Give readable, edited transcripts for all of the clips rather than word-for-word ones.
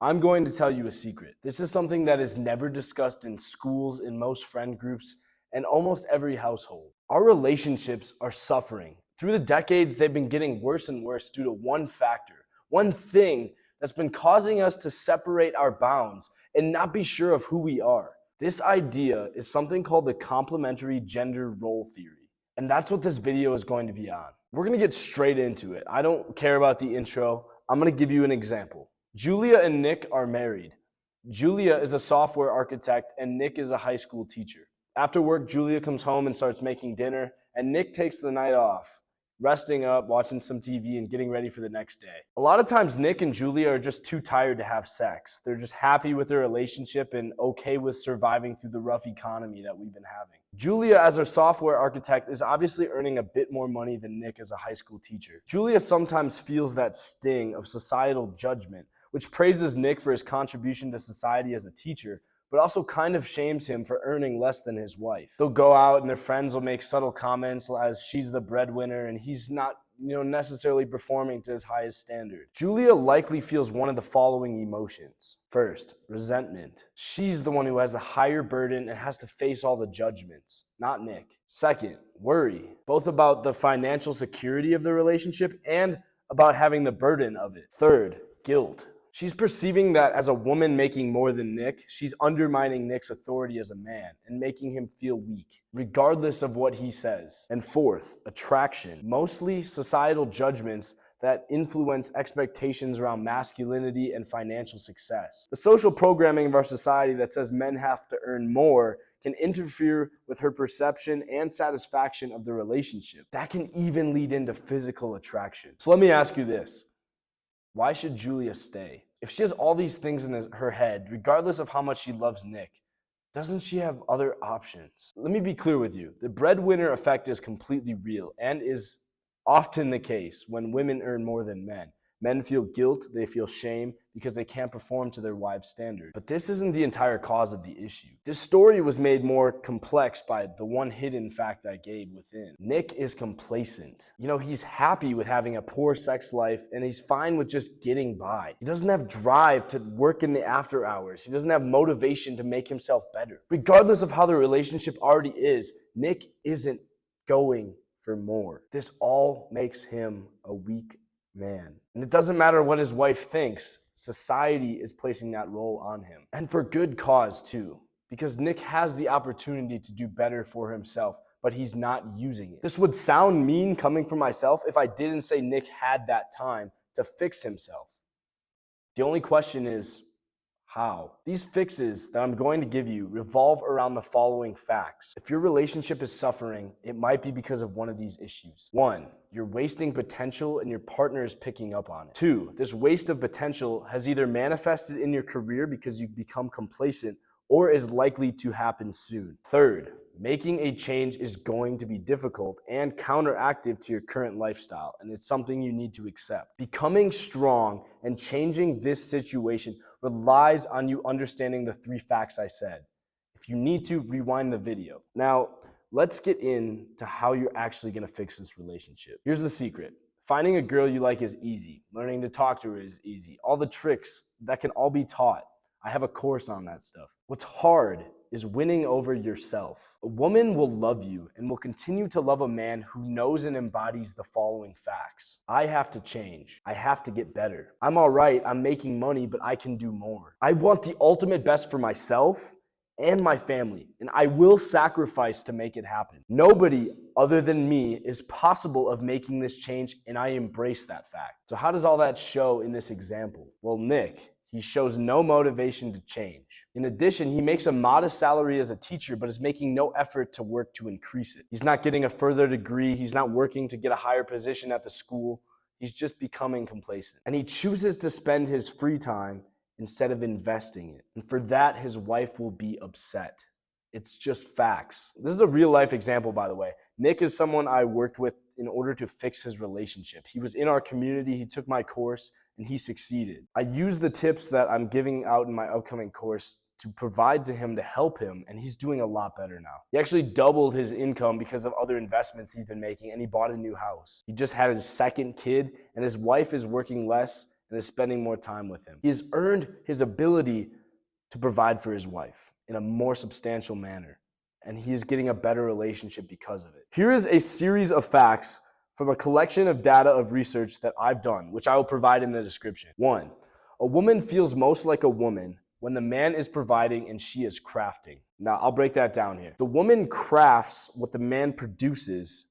I'm going to tell you a secret. This is something that is never discussed in schools, in most friend groups, and almost every household. Our relationships are suffering. Through the decades, they've been getting worse and worse due to one factor, one thing that's been causing us to separate our bounds and not be sure of who we are. This idea is something called the complementary gender role theory. And that's what this video is going to be on. We're going to get straight into it. I don't care about the intro. I'm going to give you an example. Julia and Nick are married. Julia is a software architect and Nick is a high school teacher. After work, Julia comes home and starts making dinner, and Nick takes the night off, resting up, watching some TV, and getting ready for the next day. A lot of times, Nick and Julia are just too tired to have sex. They're just happy with their relationship and okay with surviving through the rough economy that we've been having. Julia, as a software architect, is obviously earning a bit more money than Nick as a high school teacher. Julia sometimes feels that sting of societal judgment, which praises Nick for his contribution to society as a teacher, but also kind of shames him for earning less than his wife. They'll go out and their friends will make subtle comments as she's the breadwinner and he's not necessarily performing to his highest standard. Julia likely feels one of the following emotions. First, resentment. She's the one who has the higher burden and has to face all the judgments, not Nick. Second, worry, both about the financial security of the relationship and about having the burden of it. Third, guilt. She's perceiving that as a woman making more than Nick, she's undermining Nick's authority as a man and making him feel weak, regardless of what he says. And fourth, attraction. Mostly societal judgments that influence expectations around masculinity and financial success. The social programming of our society that says men have to earn more can interfere with her perception and satisfaction of the relationship. That can even lead into physical attraction. So let me ask you this. Why should Julia stay? If she has all these things in her head, regardless of how much she loves Nick, doesn't she have other options? Let me be clear with you. The breadwinner effect is completely real and is often the case when women earn more than men. Men feel guilt, they feel shame because they can't perform to their wives' standard. But this isn't the entire cause of the issue. This story was made more complex by the one hidden fact I gave within. Nick is complacent. He's happy with having a poor sex life and he's fine with just getting by. He doesn't have drive to work in the after hours. He doesn't have motivation to make himself better. Regardless of how the relationship already is, Nick isn't going for more. This all makes him a weak man. And it doesn't matter what his wife thinks, society is placing that role on him. And for good cause too, because Nick has the opportunity to do better for himself, but he's not using it. This would sound mean coming from myself if I didn't say Nick had that time to fix himself. The only question is, how? These fixes that I'm going to give you revolve around the following facts. If your relationship is suffering, it might be because of one of these issues. 1, you're wasting potential and your partner is picking up on it. 2, this waste of potential has either manifested in your career because you've become complacent or is likely to happen soon. 3rd, making a change is going to be difficult and counteractive to your current lifestyle, and it's something you need to accept. Becoming strong and changing this situation relies on you understanding the 3 facts I said. If you need to, rewind the video. Now, let's get into how you're actually going to fix this relationship. Here's the secret. Finding a girl you like is easy. Learning to talk to her is easy. All the tricks, that can all be taught. I have a course on that stuff. What's hard is winning over yourself. A woman will love you and will continue to love a man who knows and embodies the following facts. I have to change. I have to get better. I'm all right. I'm making money, but I can do more. I want the ultimate best for myself and my family, and I will sacrifice to make it happen. Nobody other than me is possible of making this change, and I embrace that fact. So how does all that show in this example? Well, Nick, he shows no motivation to change. In addition, he makes a modest salary as a teacher, but is making no effort to work to increase it. He's not getting a further degree. He's not working to get a higher position at the school. He's just becoming complacent. And he chooses to spend his free time instead of investing it. And for that, his wife will be upset. It's just facts. This is a real life example, by the way. Nick is someone I worked with in order to fix his relationship. He was in our community, he took my course, and he succeeded. I use the tips that I'm giving out in my upcoming course to provide to him to help him, and he's doing a lot better now. He actually doubled his income because of other investments he's been making, and he bought a new house. He just had his 2nd kid, and his wife is working less and is spending more time with him. He has earned his ability to provide for his wife in a more substantial manner, and he is getting a better relationship because of it. Here is a series of facts from a collection of data of research that I've done, which I will provide in the description. 1, a woman feels most like a woman when the man is providing and she is crafting. Now, I'll break that down here. The woman crafts what the man produces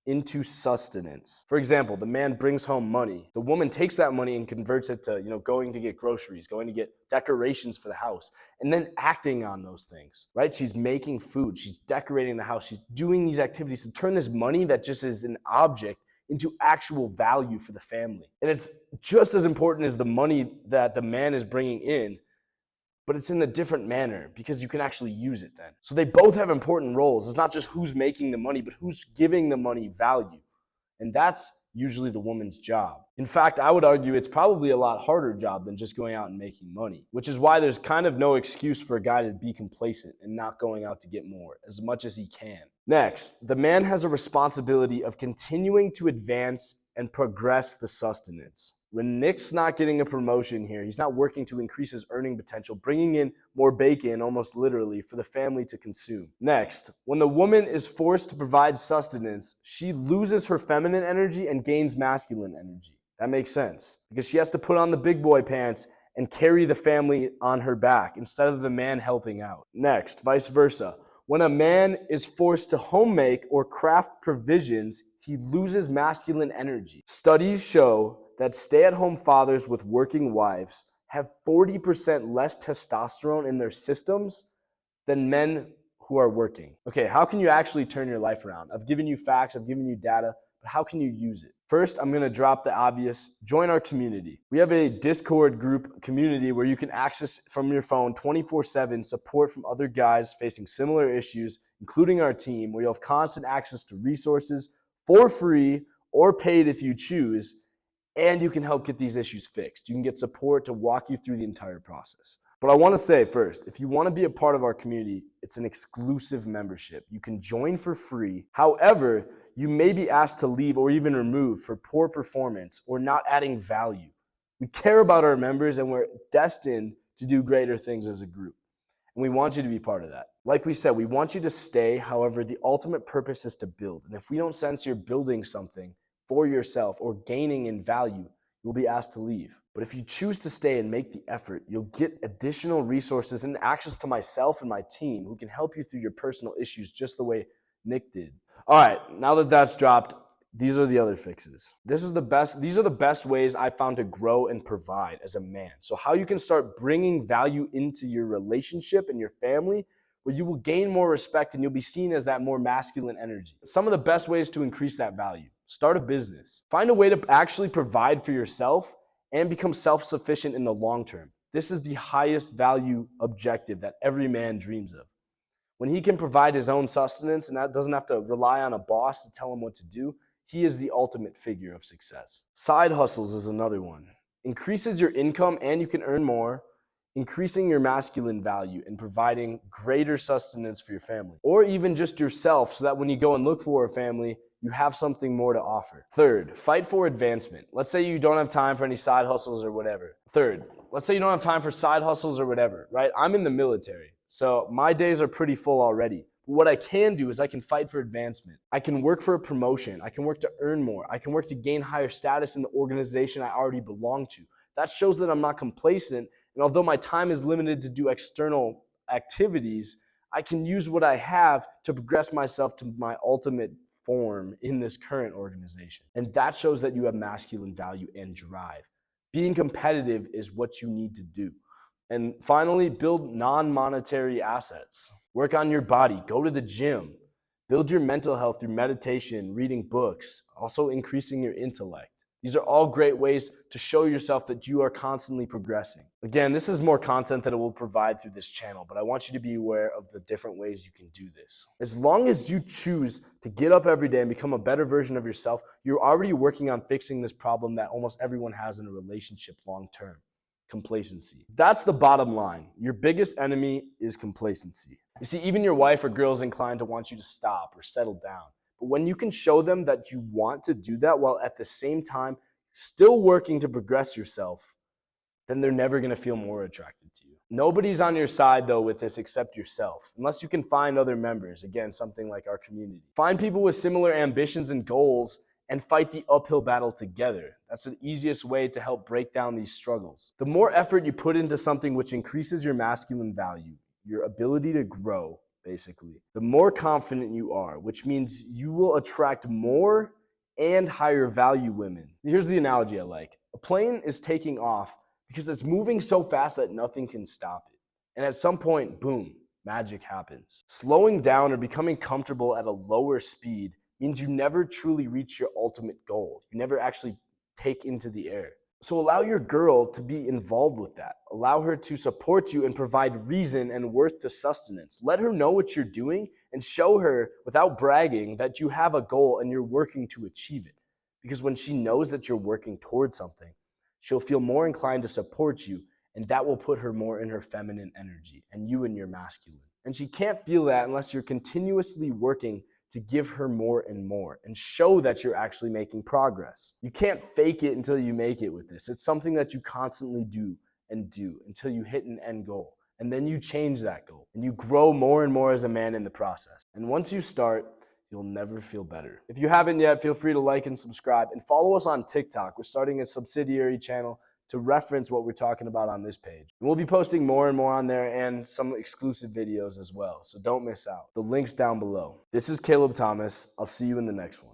into sustenance. For example, the man brings home money. The woman takes that money and converts it to, going to get groceries, going to get decorations for the house, and then acting on those things, right? She's making food, she's decorating the house, she's doing these activities to turn this money that just is an object into actual value for the family. And it's just as important as the money that the man is bringing in, but it's in a different manner because you can actually use it then. So they both have important roles. It's not just who's making the money, but who's giving the money value. And that's usually the woman's job. In fact, I would argue it's probably a lot harder job than just going out and making money, which is why there's kind of no excuse for a guy to be complacent and not going out to get more as much as he can. Next, the man has a responsibility of continuing to advance and progress the sustenance. When Nick's not getting a promotion here, he's not working to increase his earning potential, bringing in more bacon, almost literally, for the family to consume. Next, when the woman is forced to provide sustenance, she loses her feminine energy and gains masculine energy. That makes sense, because she has to put on the big boy pants and carry the family on her back instead of the man helping out. Next, vice versa. When a man is forced to homemake or craft provisions, he loses masculine energy. Studies show that stay-at-home fathers with working wives have 40% less testosterone in their systems than men who are working. Okay, how can you actually turn your life around? I've given you facts, I've given you data, but how can you use it? First, I'm gonna drop the obvious. Join our community. We have a Discord group community where you can access from your phone 24/7 support from other guys facing similar issues, including our team, where you'll have constant access to resources for free or paid if you choose, and you can help get these issues fixed. You can get support to walk you through the entire process. But I want to say first, if you want to be a part of our community, it's an exclusive membership. You can join for free. However, you may be asked to leave or even remove for poor performance or not adding value. We care about our members and we're destined to do greater things as a group. And we want you to be part of that. Like we said, we want you to stay. However, the ultimate purpose is to build. And if we don't sense you're building something for yourself or gaining in value, you'll be asked to leave. But if you choose to stay and make the effort, you'll get additional resources and access to myself and my team who can help you through your personal issues just the way Nick did. All right, now that that's dropped, these are the other fixes. These are the best ways I found to grow and provide as a man. So how you can start bringing value into your relationship and your family, where you will gain more respect and you'll be seen as that more masculine energy. Some of the best ways to increase that value. Start a business. Find a way to actually provide for yourself and become self-sufficient in the long term. This is the highest value objective that every man dreams of. When he can provide his own sustenance and that doesn't have to rely on a boss to tell him what to do, he is the ultimate figure of success. Side hustles is another one. Increases your income and you can earn more, increasing your masculine value and providing greater sustenance for your family, or even just yourself so that when you go and look for a family, you have something more to offer. Third, fight for advancement. Let's say you don't have time for any side hustles or whatever. Third, let's say you don't have time for side hustles or whatever, right? I'm in the military, so my days are pretty full already. What I can do is I can fight for advancement. I can work for a promotion. I can work to earn more. I can work to gain higher status in the organization I already belong to. That shows that I'm not complacent. And although my time is limited to do external activities, I can use what I have to progress myself to my ultimate form in this current organization. And that shows that you have masculine value and drive. Being competitive is what you need to do. And finally, build non-monetary assets. Work on your body, go to the gym, build your mental health through meditation, reading books, also increasing your intellect. These are all great ways to show yourself that you are constantly progressing. Again, this is more content that it will provide through this channel, but I want you to be aware of the different ways you can do this. As long as you choose to get up every day and become a better version of yourself, you're already working on fixing this problem that almost everyone has in a relationship long term: complacency. That's the bottom line. Your biggest enemy is complacency. You see, even your wife or girl is inclined to want you to stop or settle down. But when you can show them that you want to do that while at the same time still working to progress yourself, then they're never going to feel more attracted to you. Nobody's on your side though with this except yourself, unless you can find other members. Again, something like our community. Find people with similar ambitions and goals and fight the uphill battle together. That's the easiest way to help break down these struggles. The more effort you put into something which increases your masculine value, your ability to grow, basically, the more confident you are, which means you will attract more and higher value women. Here's the analogy I like. A plane is taking off because it's moving so fast that nothing can stop it. And at some point, boom, magic happens. Slowing down or becoming comfortable at a lower speed means you never truly reach your ultimate goal. You never actually take into the air. So allow your girl to be involved with that. Allow her to support you and provide reason and worth to sustenance. Let her know what you're doing and show her without bragging that you have a goal and you're working to achieve it. Because when she knows that you're working towards something, she'll feel more inclined to support you, and that will put her more in her feminine energy and you in your masculine. And she can't feel that unless you're continuously working to give her more and more and show that you're actually making progress. You can't fake it until you make it with this. It's something that you constantly do and do until you hit an end goal. And then you change that goal and you grow more and more as a man in the process. And once you start, you'll never feel better. If you haven't yet, feel free to like and subscribe and follow us on TikTok. We're starting a subsidiary channel to reference what we're talking about on this page. And we'll be posting more and more on there and some exclusive videos as well. So don't miss out. The link's down below. This is Caleb Thomas. I'll see you in the next one.